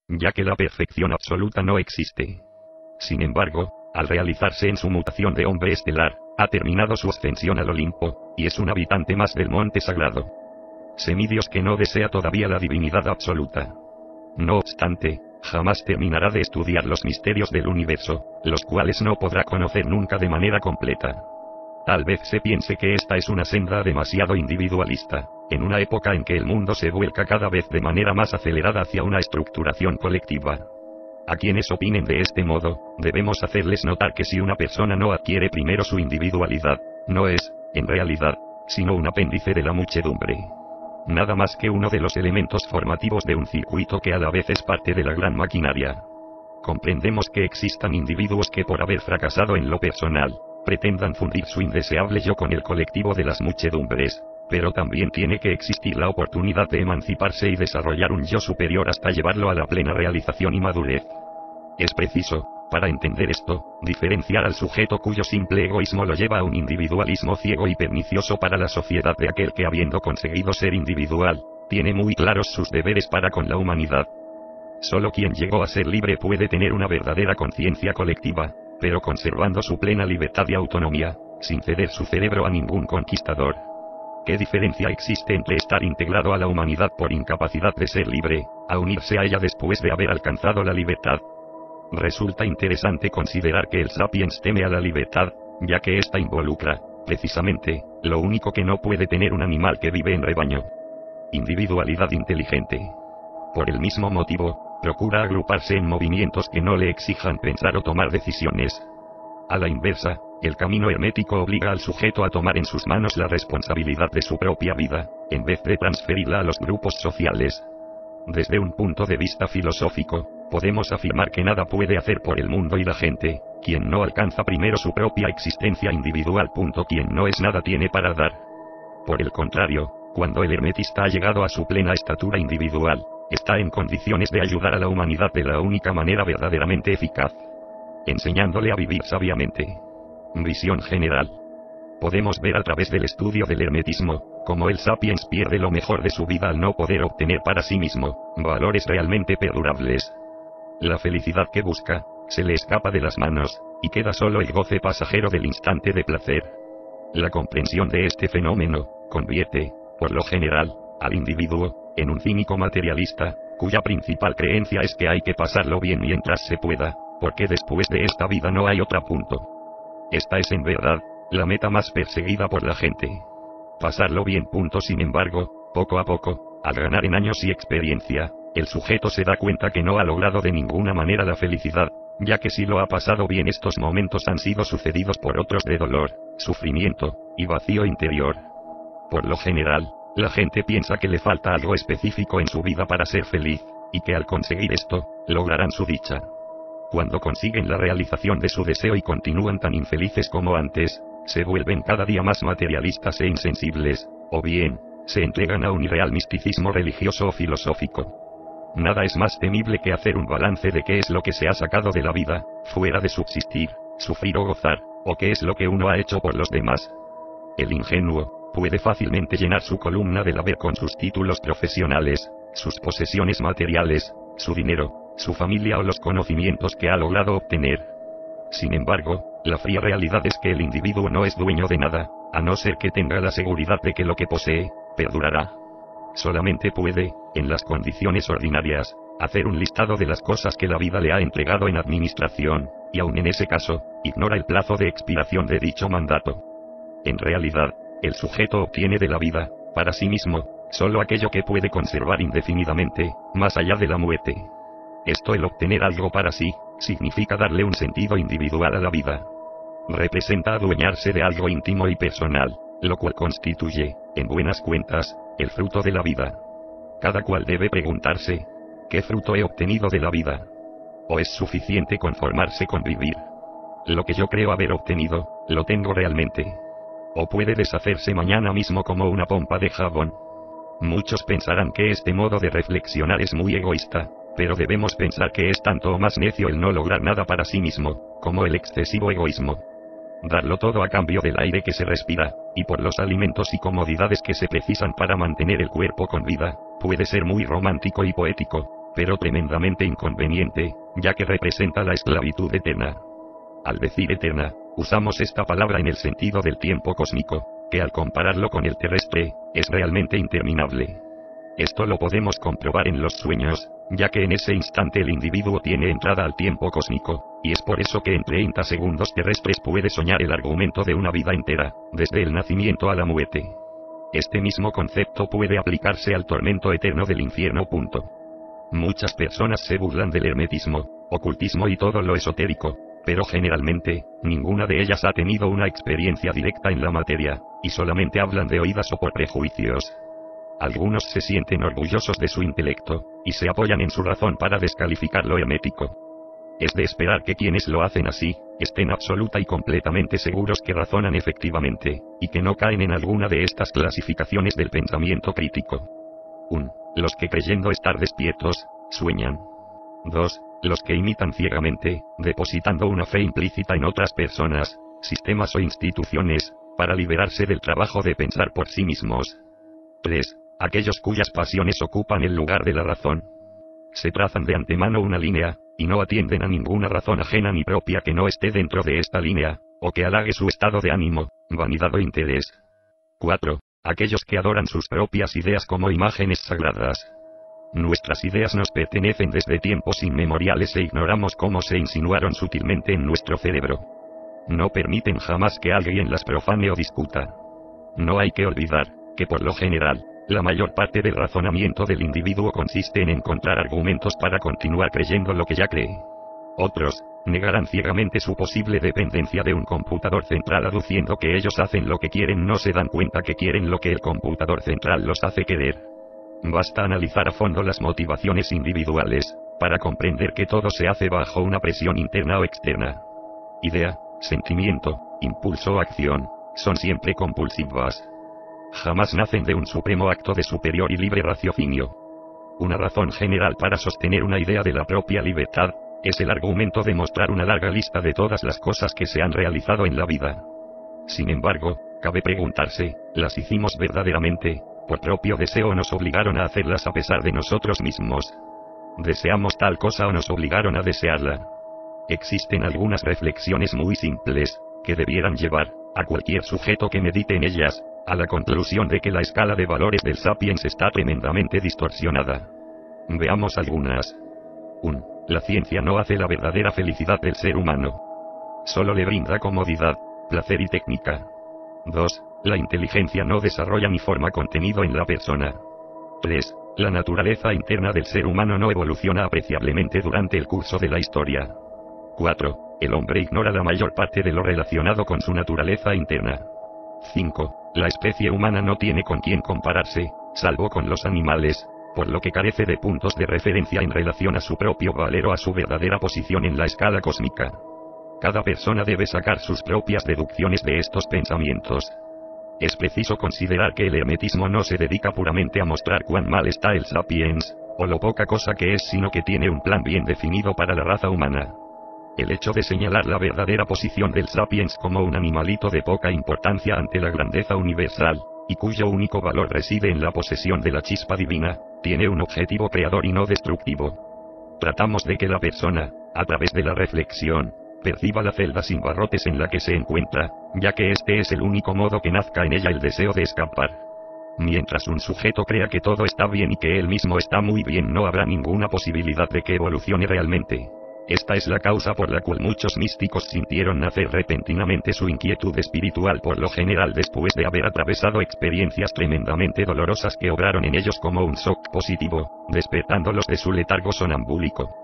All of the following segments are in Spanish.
ya que la perfección absoluta no existe. Sin embargo, al realizarse en su mutación de hombre estelar, ha terminado su ascensión al Olimpo, y es un habitante más del monte sagrado. Semidios que no desea todavía la divinidad absoluta. No obstante, jamás terminará de estudiar los misterios del universo, los cuales no podrá conocer nunca de manera completa. Tal vez se piense que esta es una senda demasiado individualista, en una época en que el mundo se vuelca cada vez de manera más acelerada hacia una estructuración colectiva. A quienes opinen de este modo, debemos hacerles notar que si una persona no adquiere primero su individualidad, no es, en realidad, sino un apéndice de la muchedumbre. Nada más que uno de los elementos formativos de un circuito que a la vez es parte de la gran maquinaria. Comprendemos que existan individuos que por haber fracasado en lo personal, pretendan fundir su indeseable yo con el colectivo de las muchedumbres, pero también tiene que existir la oportunidad de emanciparse y desarrollar un yo superior hasta llevarlo a la plena realización y madurez. Es preciso, para entender esto, diferenciar al sujeto cuyo simple egoísmo lo lleva a un individualismo ciego y pernicioso para la sociedad de aquel que habiendo conseguido ser individual, tiene muy claros sus deberes para con la humanidad. Solo quien llegó a ser libre puede tener una verdadera conciencia colectiva, pero conservando su plena libertad y autonomía, sin ceder su cerebro a ningún conquistador. ¿Qué diferencia existe entre estar integrado a la humanidad por incapacidad de ser libre, a unirse a ella después de haber alcanzado la libertad? Resulta interesante considerar que el sapiens teme a la libertad, ya que ésta involucra, precisamente, lo único que no puede tener un animal que vive en rebaño: individualidad inteligente. Por el mismo motivo, procura agruparse en movimientos que no le exijan pensar o tomar decisiones. A la inversa, el camino hermético obliga al sujeto a tomar en sus manos la responsabilidad de su propia vida, en vez de transferirla a los grupos sociales. Desde un punto de vista filosófico, podemos afirmar que nada puede hacer por el mundo y la gente, quien no alcanza primero su propia existencia individual. Quien no es nada tiene para dar. Por el contrario, cuando el hermetista ha llegado a su plena estatura individual, está en condiciones de ayudar a la humanidad de la única manera verdaderamente eficaz: enseñándole a vivir sabiamente. Visión general. Podemos ver a través del estudio del hermetismo, cómo el sapiens pierde lo mejor de su vida al no poder obtener para sí mismo valores realmente perdurables. La felicidad que busca, se le escapa de las manos, y queda solo el goce pasajero del instante de placer. La comprensión de este fenómeno, convierte, por lo general, al individuo, en un cínico materialista, cuya principal creencia es que hay que pasarlo bien mientras se pueda, porque después de esta vida no hay otra. Esta es en verdad, la meta más perseguida por la gente. Pasarlo bien. Sin embargo, poco a poco, al ganar en años y experiencia, el sujeto se da cuenta que no ha logrado de ninguna manera la felicidad, ya que si lo ha pasado bien, estos momentos han sido sucedidos por otros de dolor, sufrimiento y vacío interior. Por lo general, la gente piensa que le falta algo específico en su vida para ser feliz, y que al conseguir esto, lograrán su dicha. Cuando consiguen la realización de su deseo y continúan tan infelices como antes, se vuelven cada día más materialistas e insensibles, o bien, se entregan a un irreal misticismo religioso o filosófico. Nada es más temible que hacer un balance de qué es lo que se ha sacado de la vida, fuera de subsistir, sufrir o gozar, o qué es lo que uno ha hecho por los demás. El ingenuo puede fácilmente llenar su columna del haber con sus títulos profesionales, sus posesiones materiales, su dinero, su familia o los conocimientos que ha logrado obtener. Sin embargo, la fría realidad es que el individuo no es dueño de nada, a no ser que tenga la seguridad de que lo que posee, perdurará. Solamente puede, en las condiciones ordinarias, hacer un listado de las cosas que la vida le ha entregado en administración, y aun en ese caso, ignora el plazo de expiración de dicho mandato. En realidad, el sujeto obtiene de la vida, para sí mismo, solo aquello que puede conservar indefinidamente, más allá de la muerte. Esto, el obtener algo para sí, significa darle un sentido individual a la vida. Representa adueñarse de algo íntimo y personal, lo cual constituye, en buenas cuentas, el fruto de la vida. Cada cual debe preguntarse: ¿qué fruto he obtenido de la vida? ¿O es suficiente conformarse con vivir? Lo que yo creo haber obtenido, ¿lo tengo realmente? ¿O puede deshacerse mañana mismo como una pompa de jabón? Muchos pensarán que este modo de reflexionar es muy egoísta, pero debemos pensar que es tanto o más necio el no lograr nada para sí mismo, como el excesivo egoísmo. Darlo todo a cambio del aire que se respira, y por los alimentos y comodidades que se precisan para mantener el cuerpo con vida, puede ser muy romántico y poético, pero tremendamente inconveniente, ya que representa la esclavitud eterna. Al decir eterna, usamos esta palabra en el sentido del tiempo cósmico, que al compararlo con el terrestre, es realmente interminable. Esto lo podemos comprobar en los sueños, ya que en ese instante el individuo tiene entrada al tiempo cósmico, y es por eso que en 30 segundos terrestres puede soñar el argumento de una vida entera, desde el nacimiento a la muerte. Este mismo concepto puede aplicarse al tormento eterno del infierno. Muchas personas se burlan del hermetismo, ocultismo y todo lo esotérico, pero generalmente, ninguna de ellas ha tenido una experiencia directa en la materia, y solamente hablan de oídas o por prejuicios. Algunos se sienten orgullosos de su intelecto, y se apoyan en su razón para descalificar lo hermético. Es de esperar que quienes lo hacen así, estén absoluta y completamente seguros que razonan efectivamente, y que no caen en alguna de estas clasificaciones del pensamiento crítico. 1. Los que creyendo estar despiertos, sueñan. 2. Los que imitan ciegamente, depositando una fe implícita en otras personas, sistemas o instituciones, para liberarse del trabajo de pensar por sí mismos. 3. Aquellos cuyas pasiones ocupan el lugar de la razón. Se trazan de antemano una línea, y no atienden a ninguna razón ajena ni propia que no esté dentro de esta línea, o que halague su estado de ánimo, vanidad o interés. 4. Aquellos que adoran sus propias ideas como imágenes sagradas. Nuestras ideas nos pertenecen desde tiempos inmemoriales e ignoramos cómo se insinuaron sutilmente en nuestro cerebro. No permiten jamás que alguien las profane o discuta. No hay que olvidar, que por lo general, la mayor parte del razonamiento del individuo consiste en encontrar argumentos para continuar creyendo lo que ya cree. Otros, negarán ciegamente su posible dependencia de un computador central aduciendo que ellos hacen lo que quieren, no se dan cuenta que quieren lo que el computador central los hace querer. Basta analizar a fondo las motivaciones individuales, para comprender que todo se hace bajo una presión interna o externa. Idea, sentimiento, impulso o acción, son siempre compulsivas. Jamás nacen de un supremo acto de superior y libre raciocinio. Una razón general para sostener una idea de la propia libertad, es el argumento de mostrar una larga lista de todas las cosas que se han realizado en la vida. Sin embargo, cabe preguntarse, ¿las hicimos verdaderamente, por propio deseo o nos obligaron a hacerlas a pesar de nosotros mismos? ¿Deseamos tal cosa o nos obligaron a desearla? Existen algunas reflexiones muy simples, que debieran llevar, a cualquier sujeto que medite en ellas, a la conclusión de que la escala de valores del sapiens está tremendamente distorsionada. Veamos algunas. 1. La ciencia no hace la verdadera felicidad del ser humano. Solo le brinda comodidad, placer y técnica. 2. La inteligencia no desarrolla ni forma contenido en la persona. 3. La naturaleza interna del ser humano no evoluciona apreciablemente durante el curso de la historia. 4. El hombre ignora la mayor parte de lo relacionado con su naturaleza interna. 5. La especie humana no tiene con quién compararse, salvo con los animales, por lo que carece de puntos de referencia en relación a su propio valer o a su verdadera posición en la escala cósmica. Cada persona debe sacar sus propias deducciones de estos pensamientos. Es preciso considerar que el hermetismo no se dedica puramente a mostrar cuán mal está el sapiens, o lo poca cosa que es, sino que tiene un plan bien definido para la raza humana. El hecho de señalar la verdadera posición del sapiens como un animalito de poca importancia ante la grandeza universal, y cuyo único valor reside en la posesión de la chispa divina, tiene un objetivo creador y no destructivo. Tratamos de que la persona, a través de la reflexión, perciba la celda sin barrotes en la que se encuentra, ya que este es el único modo que nazca en ella el deseo de escapar. Mientras un sujeto crea que todo está bien y que él mismo está muy bien, no habrá ninguna posibilidad de que evolucione realmente. Esta es la causa por la cual muchos místicos sintieron nacer repentinamente su inquietud espiritual, por lo general después de haber atravesado experiencias tremendamente dolorosas que obraron en ellos como un shock positivo, despertándolos de su letargo sonambúlico.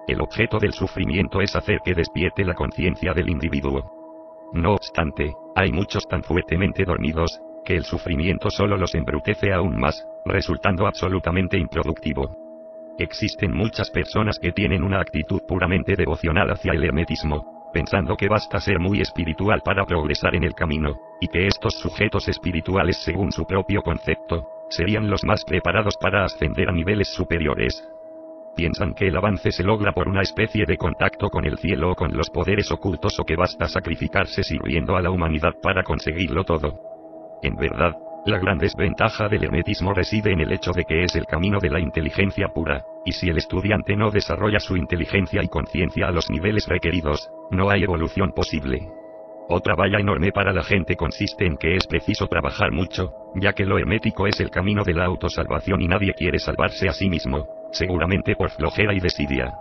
El objeto del sufrimiento es hacer que despierte la conciencia del individuo. No obstante, hay muchos tan fuertemente dormidos, que el sufrimiento solo los embrutece aún más, resultando absolutamente improductivo. Existen muchas personas que tienen una actitud puramente devocional hacia el hermetismo, pensando que basta ser muy espiritual para progresar en el camino, y que estos sujetos espirituales, según su propio concepto, serían los más preparados para ascender a niveles superiores. Piensan que el avance se logra por una especie de contacto con el cielo o con los poderes ocultos, o que basta sacrificarse sirviendo a la humanidad para conseguirlo todo. En verdad, la gran desventaja del hermetismo reside en el hecho de que es el camino de la inteligencia pura, Y si el estudiante no desarrolla su inteligencia y conciencia a los niveles requeridos, no hay evolución posible. Otra valla enorme para la gente consiste en que es preciso trabajar mucho, ya que lo hermético es el camino de la autosalvación y nadie quiere salvarse a sí mismo, seguramente por flojera y desidia.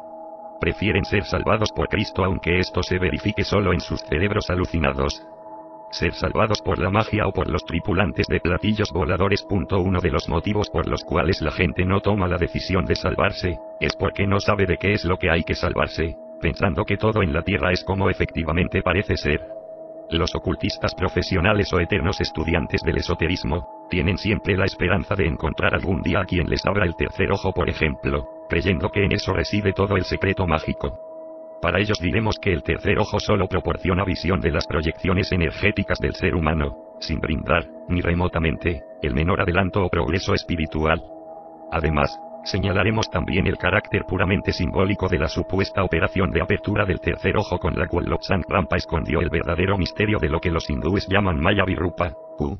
Prefieren ser salvados por Cristo aunque esto se verifique solo en sus cerebros alucinados. Ser salvados por la magia o por los tripulantes de platillos voladores. Uno de los motivos por los cuales la gente no toma la decisión de salvarse, es porque no sabe de qué es lo que hay que salvarse, pensando que todo en la Tierra es como efectivamente parece ser. Los ocultistas profesionales o eternos estudiantes del esoterismo, tienen siempre la esperanza de encontrar algún día a quien les abra el tercer ojo por ejemplo, creyendo que en eso reside todo el secreto mágico. Para ellos diremos que el tercer ojo solo proporciona visión de las proyecciones energéticas del ser humano, sin brindar, ni remotamente, el menor adelanto o progreso espiritual. Además, señalaremos también el carácter puramente simbólico de la supuesta operación de apertura del tercer ojo con la cual Lobsang Rampa escondió el verdadero misterio de lo que los hindúes llaman Maya Virupa, Q.